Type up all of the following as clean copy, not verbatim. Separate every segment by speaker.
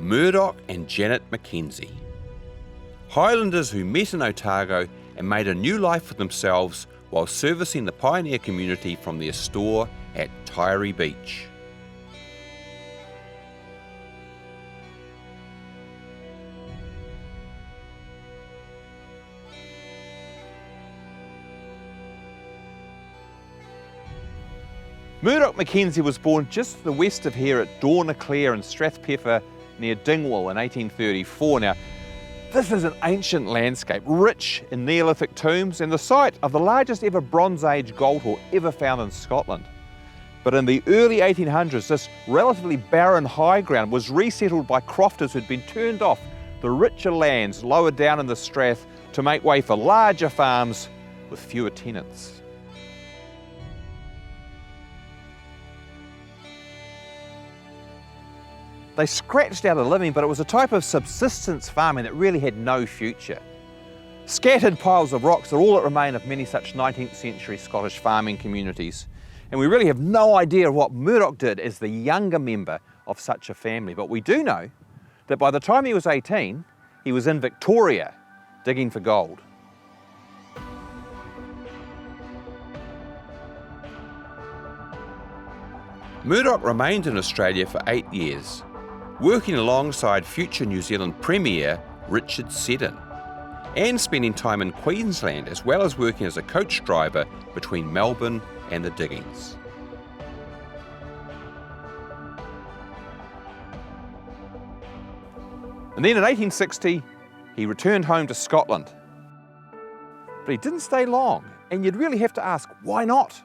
Speaker 1: Murdoch and Janet McKenzie. Highlanders who met in Otago and made a new life for themselves while servicing the pioneer community from their store at Taieri Beach. Murdoch McKenzie was born just to the west of here at Dornaclair in Strathpeffer near Dingwall in 1834. Now, this is an ancient landscape, rich in Neolithic tombs and the site of the largest ever Bronze Age gold haul ever found in Scotland. But in the early 1800s, this relatively barren high ground was resettled by crofters who'd been turned off the richer lands lower down in the Strath to make way for larger farms with fewer tenants. They scratched out a living, but it was a type of subsistence farming that really had no future. Scattered piles of rocks are all that remain of many such 19th century Scottish farming communities. And we really have no idea what Murdoch did as the younger member of such a family. But we do know that by the time he was 18, he was in Victoria digging for gold. Murdoch remained in Australia for 8 years, working alongside future New Zealand Premier Richard Seddon, and spending time in Queensland as well as working as a coach driver between Melbourne and the diggings. And then in 1860, he returned home to Scotland. But he didn't stay long, and you'd really have to ask, why not?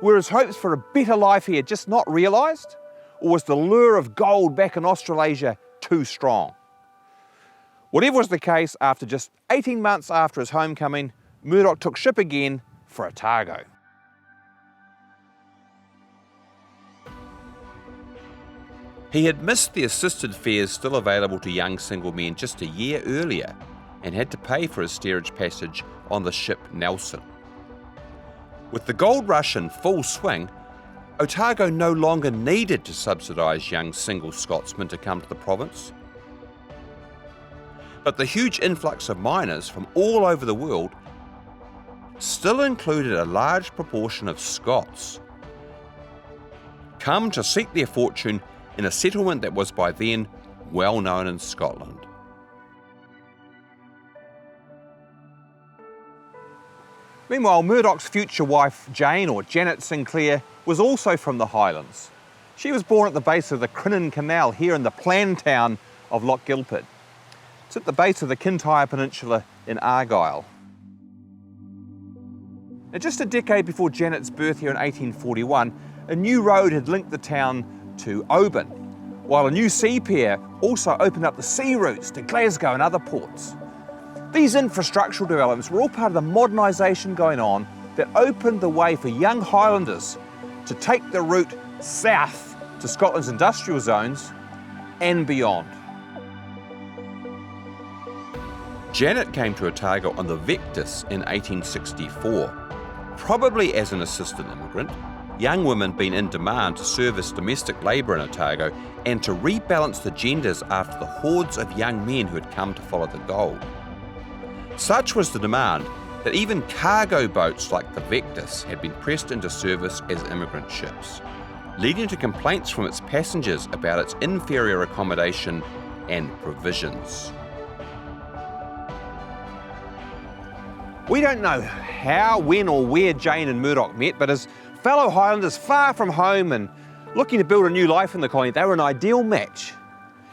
Speaker 1: Were his hopes for a better life here just not realised? Or was the lure of gold back in Australasia too strong? Whatever was the case, after just 18 months after his homecoming, Murdoch took ship again for Otago. He had missed the assisted fares still available to young single men just a year earlier and had to pay for his steerage passage on the ship Nelson. With the gold rush in full swing, Otago no longer needed to subsidise young single Scotsmen to come to the province. But the huge influx of miners from all over the world still included a large proportion of Scots, come to seek their fortune in a settlement that was by then well known in Scotland. Meanwhile, Murdoch's future wife, Jane, or Janet Sinclair, was also from the Highlands. She was born at the base of the Crinan Canal here in the planned town of Lochgilphead. It's at the base of the Kintyre Peninsula in Argyll. Now, just a decade before Janet's birth here in 1841, a new road had linked the town to Oban, while a new sea pier also opened up the sea routes to Glasgow and other ports. These infrastructural developments were all part of the modernisation going on that opened the way for young Highlanders to take the route south to Scotland's industrial zones and beyond. Janet came to Otago on the Vectis in 1864, probably as an assisted immigrant, young women being in demand to service domestic labour in Otago and to rebalance the genders after the hordes of young men who had come to follow the gold. Such was the demand that even cargo boats like the Vectis had been pressed into service as immigrant ships, leading to complaints from its passengers about its inferior accommodation and provisions. We don't know how, when or where Jane and Murdoch met, but as fellow Highlanders far from home and looking to build a new life in the colony, they were an ideal match.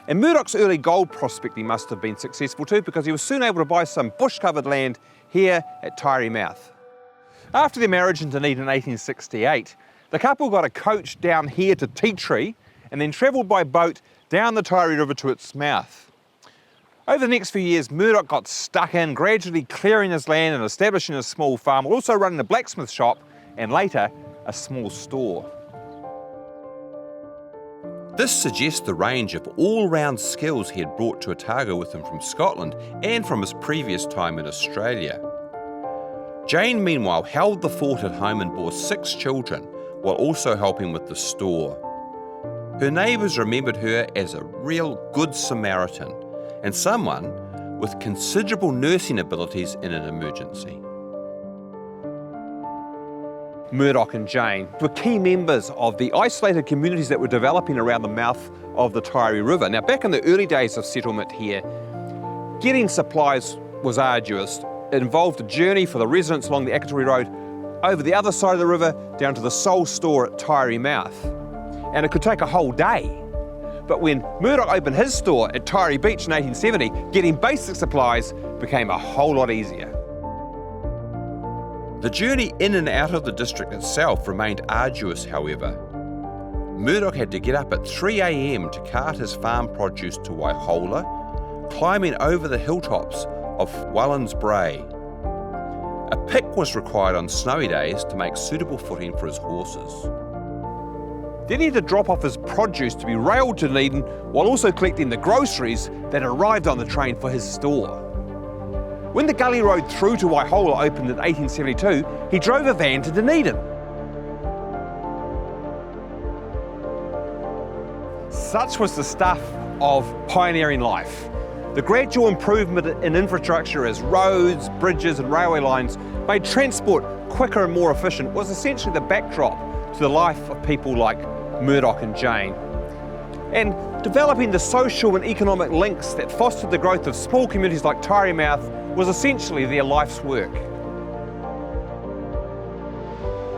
Speaker 1: And Murdoch's early gold prospecting must have been successful too, because he was soon able to buy some bush-covered land here at Taieri Mouth. After their marriage in Dunedin in 1868, the couple got a coach down here to Tea Tree and then travelled by boat down the Taieri River to its mouth. Over the next few years, Murdoch got stuck in, gradually clearing his land and establishing a small farm, while also running a blacksmith shop and later a small store. This suggests the range of all-round skills he had brought to Otago with him from Scotland and from his previous time in Australia. Jane, meanwhile, held the fort at home and bore 6 children, while also helping with the store.
Speaker 2: Her neighbours remembered her as a real good Samaritan and someone with considerable nursing abilities in an emergency.
Speaker 1: Murdoch and Jane were key members of the isolated communities that were developing around the mouth of the Taieri River. Now, back in the early days of settlement here, getting supplies was arduous. It involved a journey for the residents along the Akaturi Road over the other side of the river down to the sole store at Taieri Mouth. And it could take a whole day. But when Murdoch opened his store at Taieri Beach in 1870, getting basic supplies became a whole lot easier.
Speaker 2: The journey in and out of the district itself remained arduous, however. Murdoch had to get up at 3 a.m. to cart his farm produce to Waihola, climbing over the hilltops of Welland's Brae. A pick was required on snowy days to make suitable footing for his horses.
Speaker 1: Then he had to drop off his produce to be railed to Dunedin while also collecting the groceries that arrived on the train for his store. When the gully road through to Waihola opened in 1872, he drove a van to Dunedin. Such was the stuff of pioneering life. The gradual improvement in infrastructure as roads, bridges and railway lines made transport quicker and more efficient was essentially the backdrop to the life of people like Murdoch and Jane. And developing the social and economic links that fostered the growth of small communities like Taieri Mouth was essentially their life's work.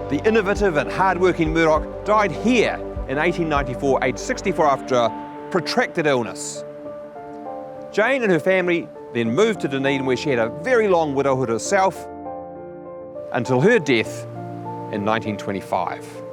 Speaker 1: The innovative and hard-working Murdoch died here in 1894, aged 64, after a protracted illness. Jane and her family then moved to Dunedin, where she had a very long widowhood herself until her death in 1925.